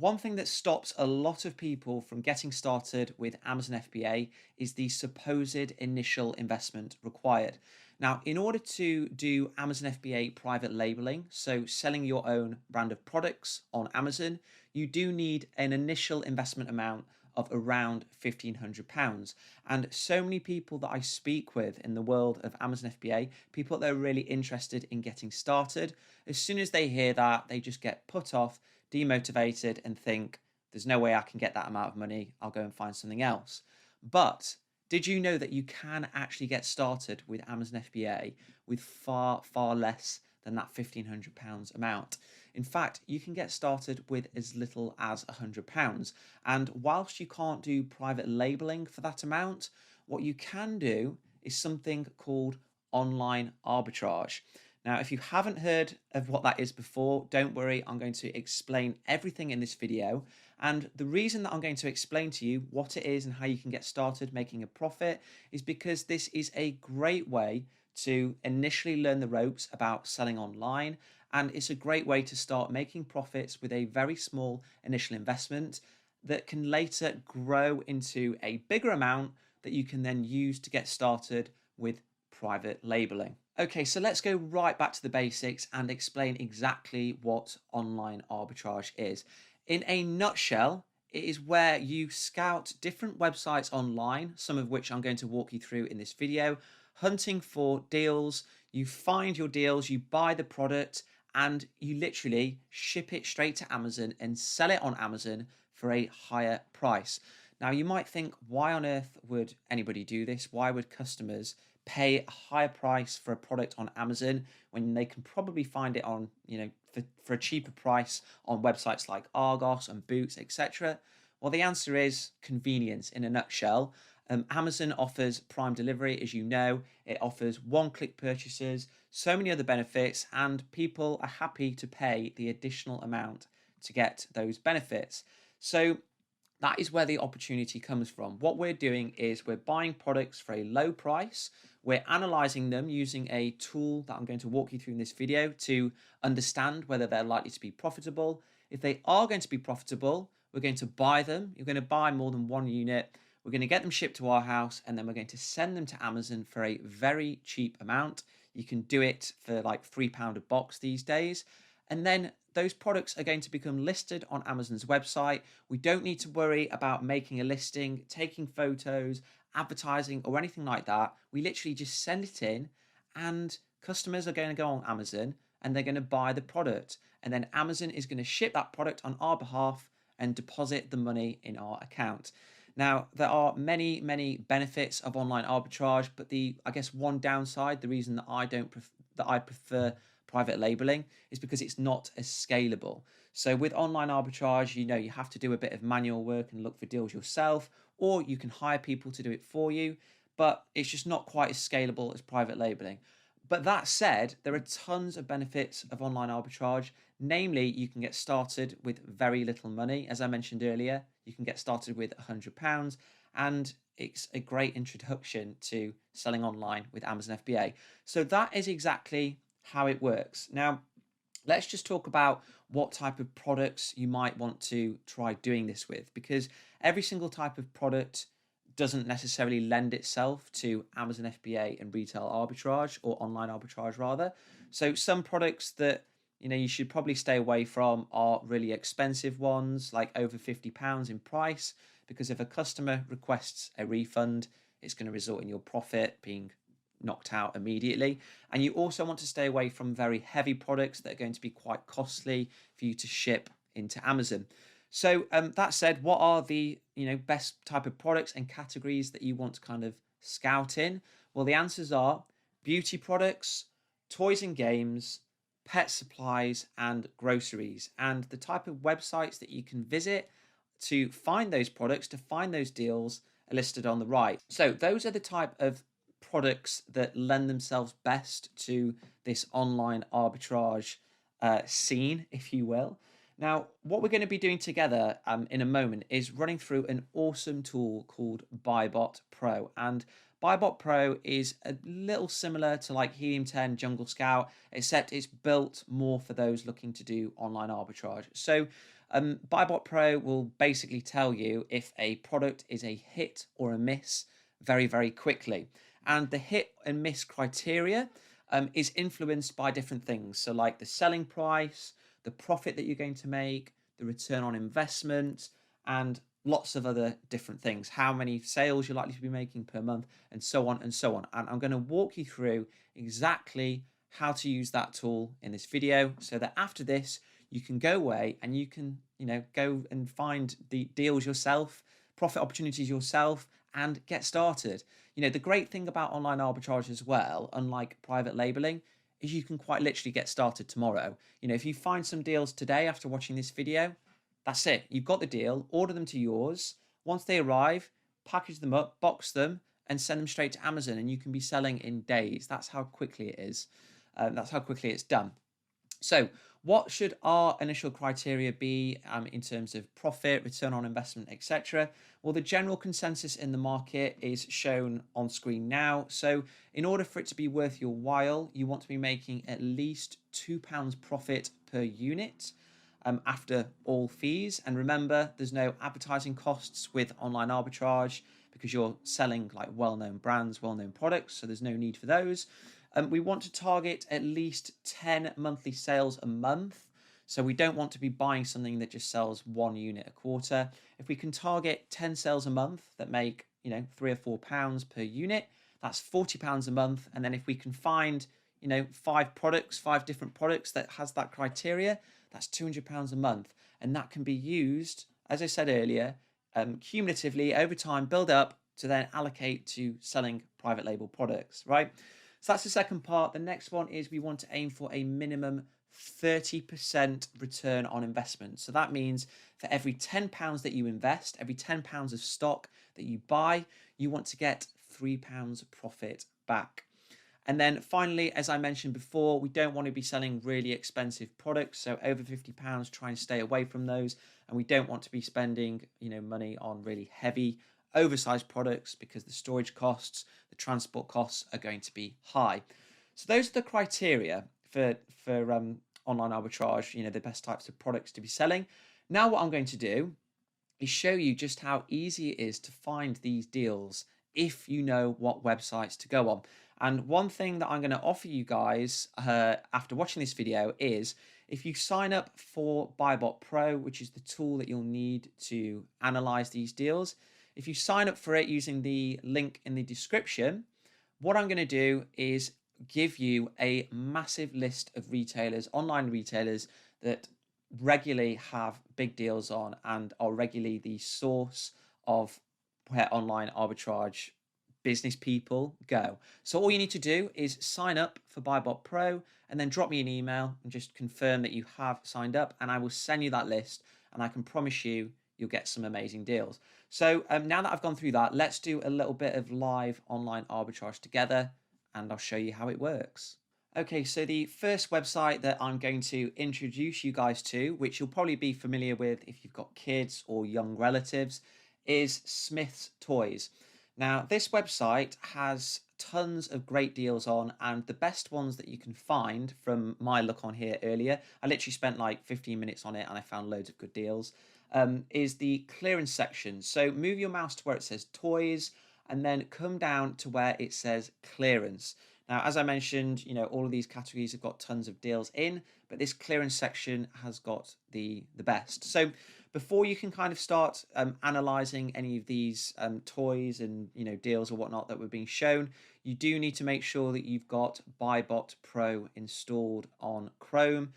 One thing that stops a lot of people from getting started with Amazon FBA is the supposed initial investment required. Now, in order to do Amazon FBA private labeling, so selling your own brand of products on Amazon, you do need an initial investment amount of around £1,500. And so many people that I speak with in the world of Amazon FBA, people that are really interested in getting started, as soon as they hear that, they just get put off, demotivated, and think, there's no way I can get that amount of money. I'll go and find something else. But did you know that you can actually get started with Amazon FBA with far, far less than that £1,500 amount? In fact, you can get started with as little as £100. And whilst you can't do private labeling for that amount, what you can do is something called online arbitrage. Now, if you haven't heard of what that is before, don't worry, I'm going to explain everything in this video. And the reason that I'm going to explain to you what it is and how you can get started making a profit is because this is a great way to initially learn the ropes about selling online. And it's a great way to start making profits with a very small initial investment that can later grow into a bigger amount that you can then use to get started with private labeling. Okay, so let's go right back to the basics and explain exactly what online arbitrage is. In a nutshell, it is where you scout different websites online, some of which I'm going to walk you through in this video, hunting for deals. You find your deals, you buy the product, and you literally ship it straight to Amazon and sell it on Amazon for a higher price. Now, you might think, why on earth would anybody do this? Why would customers pay a higher price for a product on Amazon when they can probably find it on, for a cheaper price on websites like Argos and Boots, etc.? Well, the answer is convenience in a nutshell. Amazon offers Prime delivery, as you know. It offers one-click purchases, so many other benefits, and people are happy to pay the additional amount to get those benefits. So that is where the opportunity comes from. What we're doing is we're buying products for a low price. We're analyzing them using a tool that I'm going to walk you through in this video to understand whether they're likely to be profitable. If they are going to be profitable, we're going to buy them. You're going to buy more than one unit. We're going to get them shipped to our house, and then we're going to send them to Amazon for a very cheap amount. You can do it for like £3 a box these days. And then those products are going to become listed on Amazon's website. We don't need to worry about making a listing, taking photos, advertising, or anything like that. We literally just send it in, and customers are going to go on Amazon and they're going to buy the product. And then Amazon is going to ship that product on our behalf and deposit the money in our account. Now, there are many, many benefits of online arbitrage, but I guess one downside, the reason that I prefer private labeling is because it's not as scalable. So with online arbitrage, you have to do a bit of manual work and look for deals yourself, or you can hire people to do it for you, but it's just not quite as scalable as private labeling. But that said, there are tons of benefits of online arbitrage. Namely, you can get started with very little money. As I mentioned earlier, you can get started with £100, and it's a great introduction to selling online with Amazon FBA. So that is exactly how it works. Now, let's just talk about what type of products you might want to try doing this with, because every single type of product doesn't necessarily lend itself to Amazon FBA and retail arbitrage, or online arbitrage rather. So some products that you should probably stay away from are really expensive ones, like over £50 in price, because if a customer requests a refund, it's going to result in your profit being knocked out immediately. And you also want to stay away from very heavy products that are going to be quite costly for you to ship into Amazon. So that said, what are the best type of products and categories that you want to kind of scout in? Well, the answers are beauty products, toys and games, pet supplies, and groceries. And the type of websites that you can visit to find those products, to find those deals, are listed on the right. So those are the type of products that lend themselves best to this online arbitrage scene, if you will. Now, what we're going to be doing together in a moment is running through an awesome tool called BuyBotPro. And BuyBotPro is a little similar to like Helium 10, Jungle Scout, except it's built more for those looking to do online arbitrage. So BuyBotPro will basically tell you if a product is a hit or a miss very, very quickly. And the hit and miss criteria is influenced by different things. So, like the selling price, the profit that you're going to make, the return on investment, and lots of other different things. How many sales you're likely to be making per month, and so on and so on. And I'm going to walk you through exactly how to use that tool in this video so that after this, you can go away and you can, go and find the deals yourself, profit opportunities yourself, and get started. The great thing about online arbitrage as well, unlike private labeling, is you can quite literally get started tomorrow. If you find some deals today after watching this video, that's it. You've got the deal, order them to yours. Once they arrive, package them up, box them, and send them straight to Amazon, and you can be selling in days. That's how quickly it is. That's how quickly it's done. So what should our initial criteria be in terms of profit, return on investment, etc.? Well, the general consensus in the market is shown on screen now. So in order for it to be worth your while, you want to be making at least £2 profit per unit after all fees. And remember, there's no advertising costs with online arbitrage because you're selling like well-known brands, well-known products. So there's no need for those. We want to target at least 10 monthly sales a month. So we don't want to be buying something that just sells 1 unit a quarter. If we can target 10 sales a month that make, £3 or £4 per unit, that's £40 a month. And then if we can find, 5 different products that has that criteria, that's £200 a month. And that can be used, as I said earlier, cumulatively over time, build up to then allocate to selling private label products, right? So that's the second part. The next one is we want to aim for a minimum 30% return on investment. So that means for every £10 that you invest, every £10 of stock that you buy, you want to get £3 profit back. And then finally, as I mentioned before, we don't want to be selling really expensive products. So over £50, try and stay away from those. And we don't want to be spending, money on really heavy, oversized products because the storage costs, the transport costs are going to be high. So those are the criteria for online arbitrage, the best types of products to be selling. Now what I'm going to do is show you just how easy it is to find these deals if you know what websites to go on. And one thing that I'm going to offer you guys after watching this video is if you sign up for BuyBotPro, which is the tool that you'll need to analyze these deals, if you sign up for it using the link in the description, what I'm going to do is give you a massive list of retailers, online retailers that regularly have big deals on and are regularly the source of where online arbitrage business people go. So all you need to do is sign up for BuyBotPro and then drop me an email and just confirm that you have signed up, and I will send you that list, and I can promise you you'll get some amazing deals. So now that I've gone through that, let's do a little bit of live online arbitrage together, and I'll show you how it works. Okay, so the first website that I'm going to introduce you guys to, which you'll probably be familiar with if you've got kids or young relatives, is Smith's Toys. Now, this website has tons of great deals on, and the best ones that you can find from my look on here earlier, I literally spent like 15 minutes on it and I found loads of good deals, is the clearance section. So move your mouse to where it says toys and then come down to where it says clearance. Now, as I mentioned, all of these categories have got tons of deals in, but this clearance section has got the best. So before you can kind of start analyzing any of these toys and deals or whatnot that were being shown, you do need to make sure that you've got BuyBotPro installed on Chrome.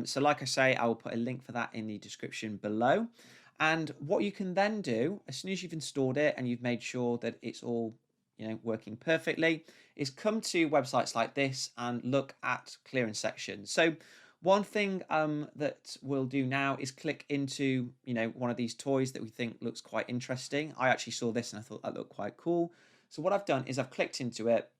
So like I say, I will put a link for that in the description below. And what you can then do, as soon as you've installed it and you've made sure that it's all working perfectly, is come to websites like this and look at clearance sections. So one thing that we'll do now is click into one of these toys that we think looks quite interesting. I actually saw this and I thought that looked quite cool. So what I've done is I've clicked into it.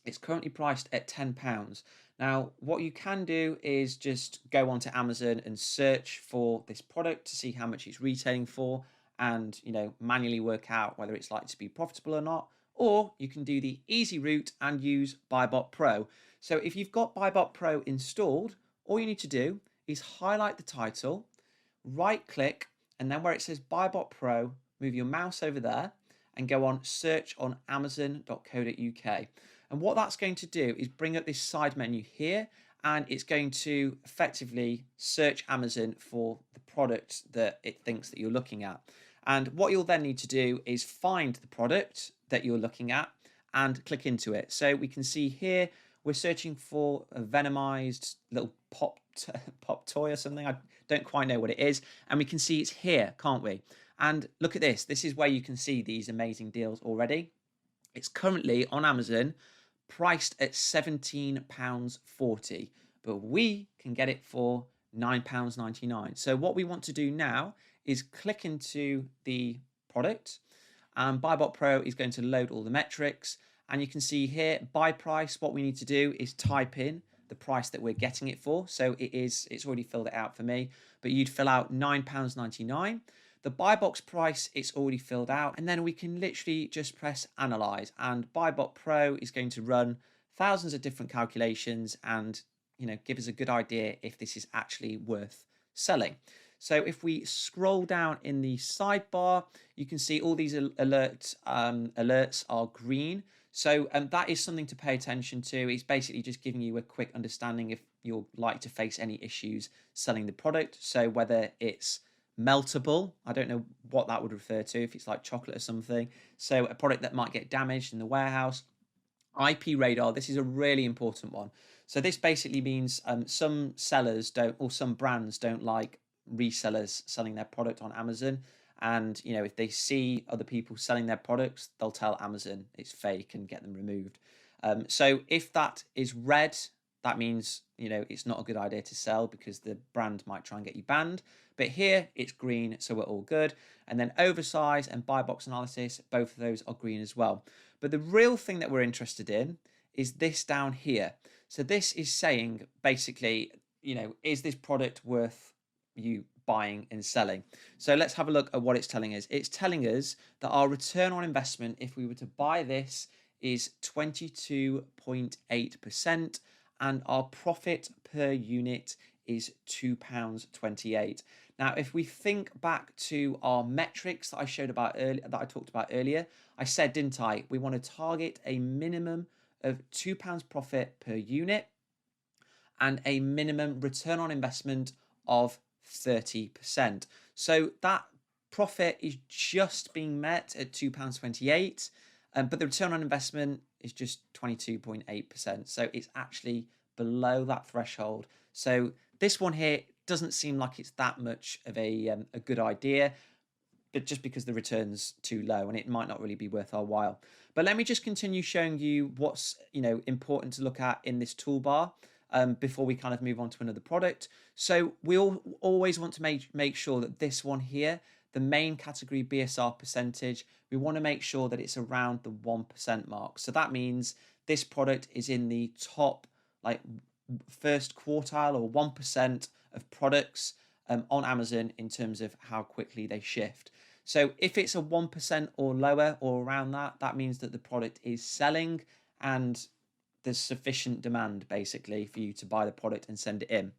It's currently priced at £10. Now, what you can do is just go onto Amazon and search for this product to see how much it's retailing for and, manually work out whether it's likely to be profitable or not. Or you can do the easy route and use BuyBotPro. So if you've got BuyBotPro installed, all you need to do is highlight the title. right click, and then where it says BuyBotPro, move your mouse over there and go on search on amazon.co.uk. And what that's going to do is bring up this side menu here, and it's going to effectively search Amazon for the product that it thinks that you're looking at. And what you'll then need to do is find the product that you're looking at and click into it. So we can see here we're searching for a venomized little pop toy or something. I don't quite know what it is. And we can see it's here, can't we? And look at this. This is where you can see these amazing deals already. It's currently on Amazon priced at £17.40, but we can get it for £9.99. So what we want to do now is click into the product, and BuyBotPro is going to load all the metrics. And you can see here, buy price, what we need to do is type in the price that we're getting it for. So it's already filled it out for me, but you'd fill out £9.99. The buy box price, it's already filled out. And then we can literally just press analyze, and BuyBotPro is going to run thousands of different calculations and, give us a good idea if this is actually worth selling. So if we scroll down in the sidebar, you can see all these alerts are green. So that is something to pay attention to. It's basically just giving you a quick understanding if you're like to face any issues selling the product. So whether it's meltable, I don't know what that would refer to, if it's like chocolate or something. So a product that might get damaged in the warehouse. IP radar, this is a really important one. So this basically means some sellers don't, or some brands don't like resellers selling their product on Amazon. And if they see other people selling their products, they'll tell Amazon it's fake and get them removed. So if that is red, that means it's not a good idea to sell, because the brand might try and get you banned. But here it's green, so we're all good. And then oversize and buy box analysis, both of those are green as well. But the real thing that we're interested in is this down here. So this is saying basically, is this product worth you buying and selling? So let's have a look at what it's telling us. It's telling us that our return on investment, if we were to buy this, is 22.8%, and our profit per unit is £2.28. Now, if we think back to our metrics that I showed about earlier, that I talked about earlier, I said, didn't I, we want to target a minimum of £2 profit per unit and a minimum return on investment of 30%. So that profit is just being met at £2.28, but the return on investment is just 22.8%. So it's actually below that threshold. So this one here doesn't seem like it's that much of a good idea, but just because the return's too low and it might not really be worth our while. But let me just continue showing you what's important to look at in this toolbar before we kind of move on to another product. So we always want to make sure that this one here, the main category BSR percentage, we want to make sure that it's around the 1% mark. So that means this product is in the top first quartile or 1% of products on Amazon in terms of how quickly they shift. So if it's a 1% or lower or around that, that means that the product is selling and there's sufficient demand basically for you to buy the product and send it in.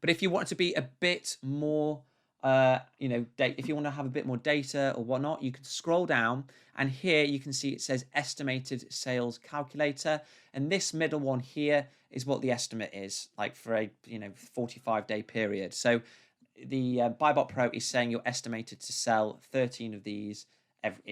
But if you want to be a bit more, if you want to have a bit more data or whatnot, you can scroll down, and here you can see it says estimated sales calculator. And this middle one here is what the estimate is, like for a 45-day period. So the BuyBotPro is saying you're estimated to sell 13 of these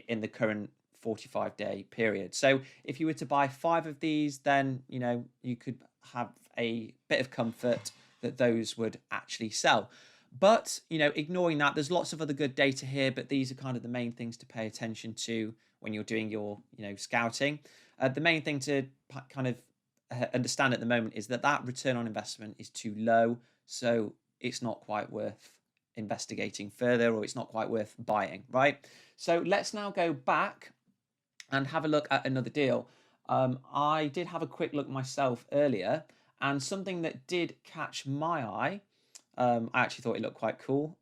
in the current 45-day period. So if you were to buy 5 of these, then you could have a bit of comfort that those would actually sell. But ignoring that, there's lots of other good data here, but these are kind of the main things to pay attention to when you're doing your scouting. The main thing to kind of understand at the moment is that return on investment is too low, so it's not quite worth investigating further, or it's not quite worth buying, right? So let's now go back and have a look at another deal. I did have a quick look myself earlier, and something that did catch my eye, I actually thought it looked quite cool,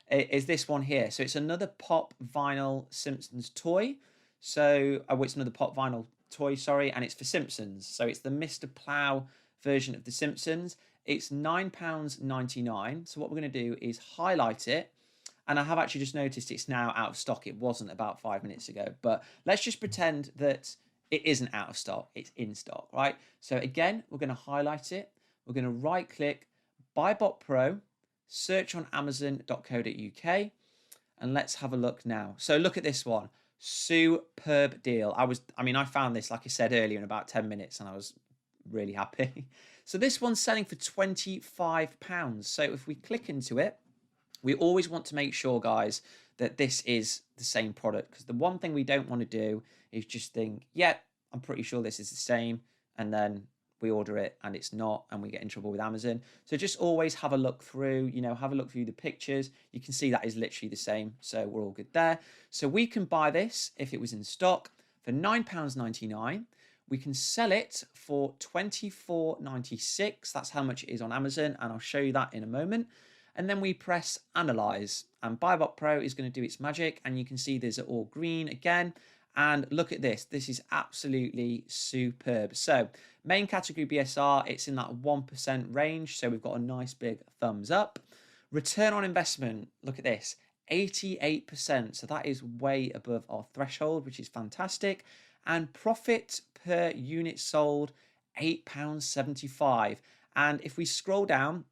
is this one here. So it's another pop vinyl Simpsons toy. So it's another pop vinyl toy, sorry, and it's for Simpsons. So it's the Mr. Plow version of the Simpsons, It's £9.99. So what we're going to do is highlight it. And I have actually just noticed it's now out of stock. It wasn't about 5 minutes ago. But let's just pretend that it isn't out of stock. It's in stock, right? So again, we're going to highlight it. We're going to right click, BuyBotPro, search on amazon.co.uk. And let's have a look now. So look at this one. Superb deal. I found this, like I said earlier, in about 10 minutes and I was really happy. So this one's selling for £25. So if we click into it, we always want to make sure, guys, that this is the same product, because the one thing we don't want to do is just think, yeah, I'm pretty sure this is the same, and then we order it and it's not, and we get in trouble with Amazon. So just always have a look through, have a look through the pictures. You can see that is literally the same, so we're all good there. So we can buy this if it was in stock for £9.99. We can sell it for £24.96. That's how much it is on Amazon, and I'll show you that in a moment. And then we press analyze, and BuyBotPro is going to do its magic, and you can see there's all green again. And look at this. This is absolutely superb. So main category BSR, it's in that 1% range. So we've got a nice big thumbs up. Return on investment, look at this, 88%. So that is way above our threshold, which is fantastic. And profit per unit sold, £8.75. And if we scroll down,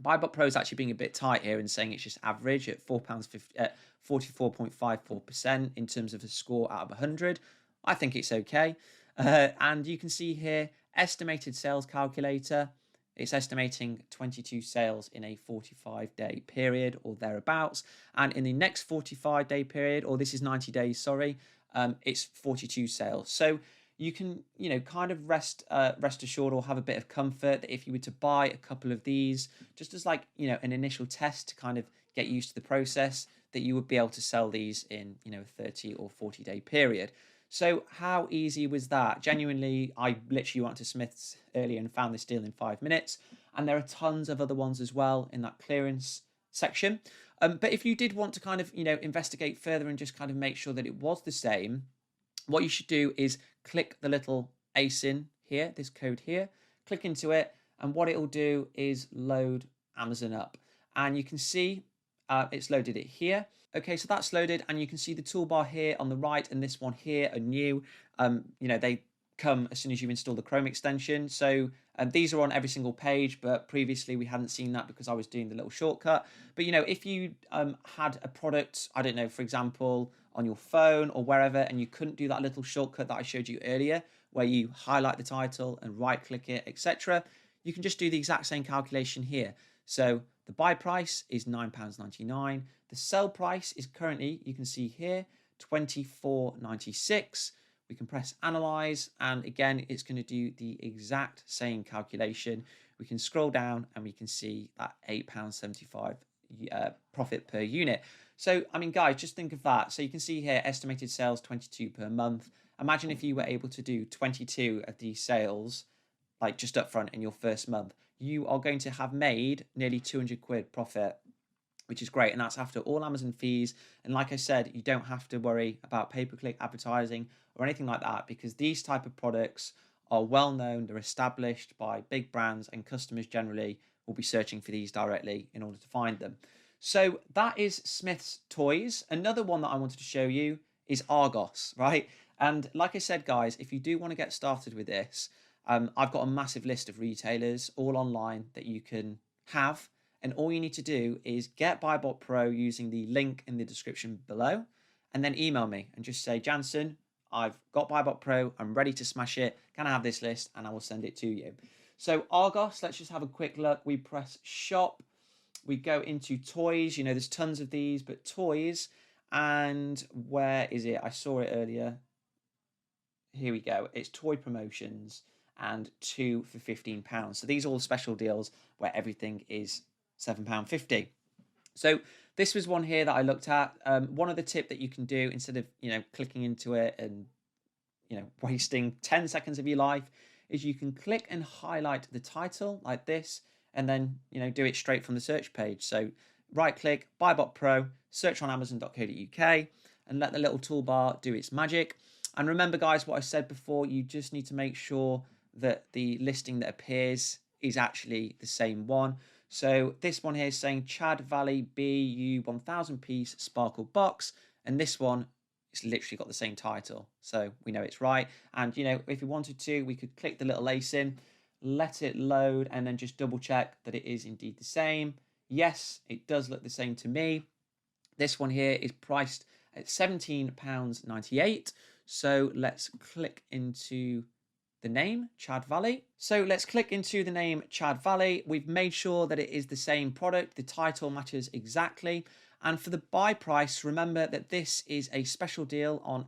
BuyBotPro is actually being a bit tight here and saying it's just average at £44.54% in terms of a score out of 100. I think it's okay. And you can see here, estimated sales calculator. It's estimating 22 sales in a 45-day period or thereabouts. And in the next 45-day period, or this is 90 days, sorry, it's 42 sales. So you can, kind of rest assured or have a bit of comfort that if you were to buy a couple of these, just as like, an initial test to kind of get used to the process, that you would be able to sell these in, a 30 or 40-day period. So how easy was that? Genuinely, I literally went to Smith's earlier and found this deal in 5 minutes. And there are tons of other ones as well in that clearance section. But if you did want to kind of, investigate further and just kind of make sure that it was the same, what you should do is click the little ASIN here, this code here, click into it, and what it will do is load Amazon up. And you can see it's loaded it here. Okay, so that's loaded, and you can see the toolbar here on the right and this one here are new. They come as soon as you install the Chrome extension. So these are on every single page, but previously we hadn't seen that because I was doing the little shortcut. But, if you had a product, I don't know, for example, on your phone or wherever, and you couldn't do that little shortcut that I showed you earlier, where you highlight the title and right click it, etc., you can just do the exact same calculation here. So the buy price is £9.99. The sell price is currently, you can see here, £24.96. We can press analyze, and again, it's going to do the exact same calculation. We can scroll down and we can see that £8.75 profit per unit. So, guys, just think of that. So you can see here, estimated sales 22 per month. Imagine if you were able to do 22 of these sales, like just up front in your first month. You are going to have made nearly 200 quid profit, which is great. And that's after all Amazon fees. And like I said, you don't have to worry about pay-per-click advertising or anything like that, because these type of products are well known. They're established by big brands, and customers generally will be searching for these directly in order to find them. So that is Smith's Toys. Another one that I wanted to show you is Argos, right? And like I said, guys, if you do want to get started with this, I've got a massive list of retailers all online that you can have. And all you need to do is get BuyBotPro using the link in the description below, and then email me and just say, Jansen, I've got BuyBotPro, I'm ready to smash it. Can I have this list? And I will send it to you. So Argos, let's just have a quick look. We press shop. We go into toys. There's tons of these, but toys. And where is it? I saw it earlier. Here we go. It's toy promotions and 2 for £15. So these are all special deals where everything is £7.50. So this was one here that I looked at. One other tip that you can do instead of, clicking into it and, wasting 10 seconds of your life is you can click and highlight the title like this, and then, do it straight from the search page. So right click, BuyBotPro, search on amazon.co.uk, and let the little toolbar do its magic. And remember, guys, what I said before, you just need to make sure that the listing that appears is actually the same one. So this one here is saying Chad Valley BU 1000 piece sparkle box, and this one, it's literally got the same title, so we know it's right. And if we wanted to, we could click the little ace in, let it load, and then just double check that it is indeed the same. Yes, it does look the same to me. This one here is priced at £17.98. So let's click into the name, Chad Valley. So let's click into the name, Chad Valley. We've made sure that it is the same product. The title matches exactly. And for the buy price, remember that this is a special deal on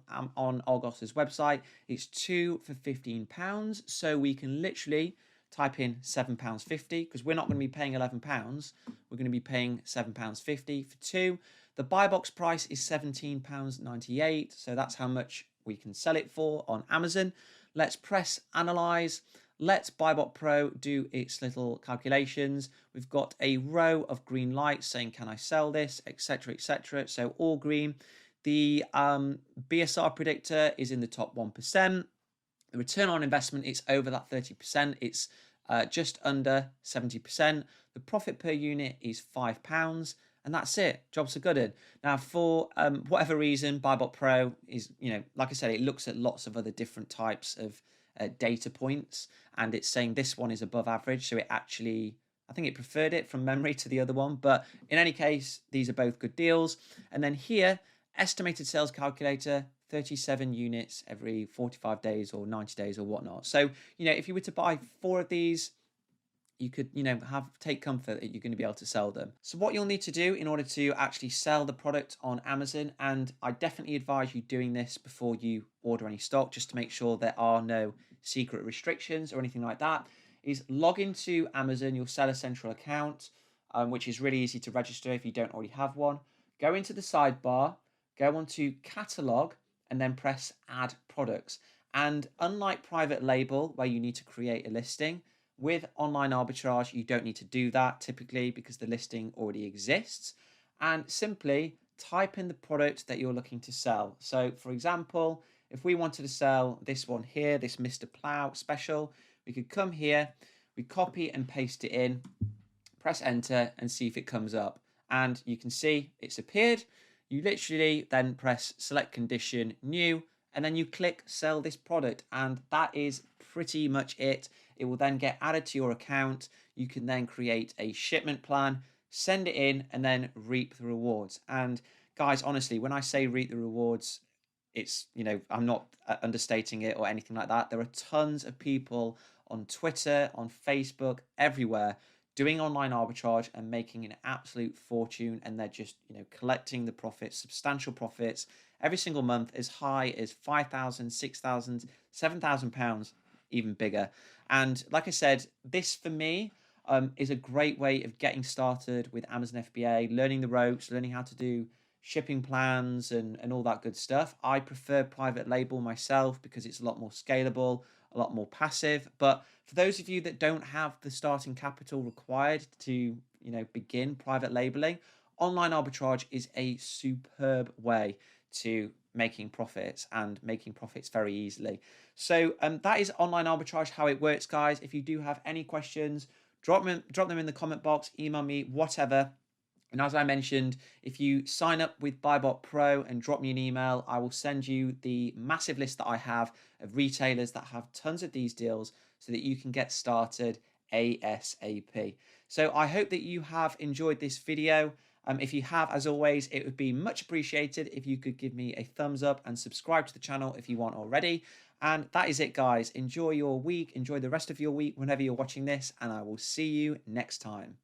Argos's website. It's 2 for £15. So we can literally type in £7.50 because we're not going to be paying £11. We're going to be paying £7.50 for 2. The buy box price is £17.98. So that's how much we can sell it for on Amazon. Let's press analyze. Let's BuyBotPro do its little calculations. We've got a row of green lights saying, can I sell this, etc., etc. So all green. The BSR predictor is in the top 1%. The return on investment is over that 30%. It's just under 70%. The profit per unit is £5. And that's it. Jobs are good. Now, for whatever reason, BuyBotPro is, like I said, it looks at lots of other different types of data points, and it's saying this one is above average. So it actually, I think it preferred it from memory to the other one. But in any case, these are both good deals. And then here, estimated sales calculator, 37 units every 45 days or 90 days or whatnot. So, if you were to buy 4 of these, you could, take comfort that you're going to be able to sell them. So what you'll need to do in order to actually sell the product on Amazon, and I definitely advise you doing this before you order any stock, just to make sure there are no secret restrictions or anything like that, is log into Amazon, your Seller Central account, which is really easy to register if you don't already have one. Go into the sidebar, go onto catalog, and then press add products. And unlike private label, where you need to create a listing, with online arbitrage, you don't need to do that typically because the listing already exists. And simply type in the product that you're looking to sell. So for example, if we wanted to sell this one here, this Mr. Plow special, we could come here, we copy and paste it in, press enter and see if it comes up. And you can see it's appeared. You literally then press select condition, new, and then you click sell this product. And that is pretty much it. It will then get added to your account. You can then create a shipment plan, send it in, and then reap the rewards. And guys, honestly, when I say reap the rewards, it's, I'm not understating it or anything like that. There are tons of people on Twitter, on Facebook, everywhere doing online arbitrage and making an absolute fortune. And they're just, collecting the profits, substantial profits every single month, as high as £5,000, £6,000, £7,000, even bigger. And like I said, this for me is a great way of getting started with Amazon FBA, learning the ropes, learning how to do shipping plans and all that good stuff. I prefer private label myself because it's a lot more scalable, a lot more passive. But for those of you that don't have the starting capital required to, begin private labeling, online arbitrage is a superb way to making profits and making profits very easily. So that is online arbitrage, how it works, guys. If you do have any questions, drop them in the comment box, email me, whatever. And as I mentioned, if you sign up with BuyBotPro and drop me an email, I will send you the massive list that I have of retailers that have tons of these deals so that you can get started ASAP. So I hope that you have enjoyed this video. If you have, as always, it would be much appreciated if you could give me a thumbs up and subscribe to the channel if you want already. And that is it, guys. Enjoy your week. Enjoy the rest of your week whenever you're watching this, and I will see you next time.